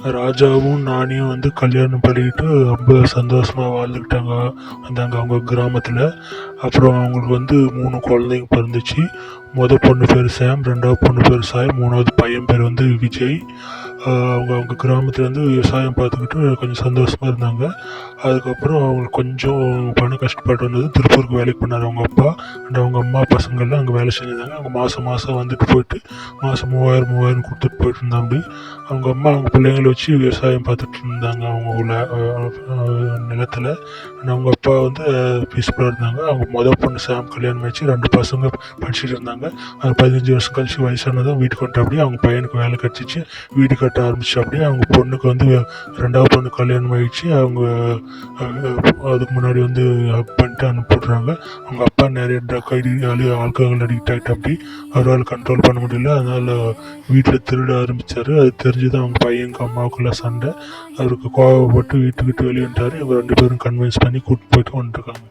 ராஜாவும் நானியும் வந்து கல்யாணம் பண்ணிக்கிட்டு ரொம்ப சந்தோஷமாக வாழ்ந்துக்கிட்டாங்க வந்தாங்க அவங்க கிராமத்தில். அப்புறம் அவங்களுக்கு வந்து 3 குழந்தைங்க பிறந்துச்சு. பொண்ணு பேர் சாம், 2வது பொண்ணு பேர் சாய், 3வது பையன் பேர் வந்து விஜய். அவங்க அவங்க கிராமத்தில் வந்து விவசாயம் பார்த்துக்கிட்டு கொஞ்சம் சந்தோஷமாக இருந்தாங்க. அதுக்கப்புறம் அவங்களுக்கு கொஞ்சம் பணம் கஷ்டப்பட்டு வந்தது. திருப்பூருக்கு வேலைக்கு போனார் அவங்க அப்பா அண்ட் அவங்க அம்மா பசங்கள்லாம் அங்கே வேலை செஞ்சுருந்தாங்க. அவங்க மாதம் மாதம் வந்துட்டு போயிட்டு மாதம் 3000 கொடுத்துட்டு போயிட்டு இருந்தாங்க. அவங்க அம்மா அவங்க பிள்ளைங்களை வச்சு விவசாயம் பார்த்துட்டு இருந்தாங்க அவங்க நிலத்தில். அவங்க அப்பா வந்து பீஸ்ஃபுல்லாக இருந்தாங்க. அவங்க பொண்ணு சாம் கல்யாணம் வச்சு 2 பசங்க படிச்சுட்டு இருந்தாங்க. அது 15 வருஷம் கழிச்சு வயசானதும் வீட்டுக்கு வந்துட்டு அப்படியே அவங்க பையனுக்கு வேலை கிடச்சிச்சு. வீடு கட்ட ஆரம்பிச்சு அப்படியே அவங்க பொண்ணுக்கு வந்து 2வது பொண்ணு கல்யாணம் ஆகிடுச்சு. அவங்க அதுக்கு முன்னாடி வந்து ஹக் பண்ணிட்டு அனுப்பிவிட்றாங்க. அவங்க அப்பா நிறைய ட்ரக் ஆல்கஹால் அடிக்ட் ஆகிட்டு அப்படி அவரால் கண்ட்ரோல் பண்ண முடியல. அதனால் வீட்டில் திருட ஆரம்பித்தார். அது தெரிஞ்சுதான் அவங்க பையனுக்கு அம்மாவுக்குள்ள சண்டை. அவருக்கு கோவப்பட்டு வீட்டுக்கிட்டு வெளியே வந்துட்டார். இவங்க 2 பேரும் கன்வின்ஸ் பண்ணி கூப்பிட்டு போயிட்டு வந்துட்டுருக்காங்க.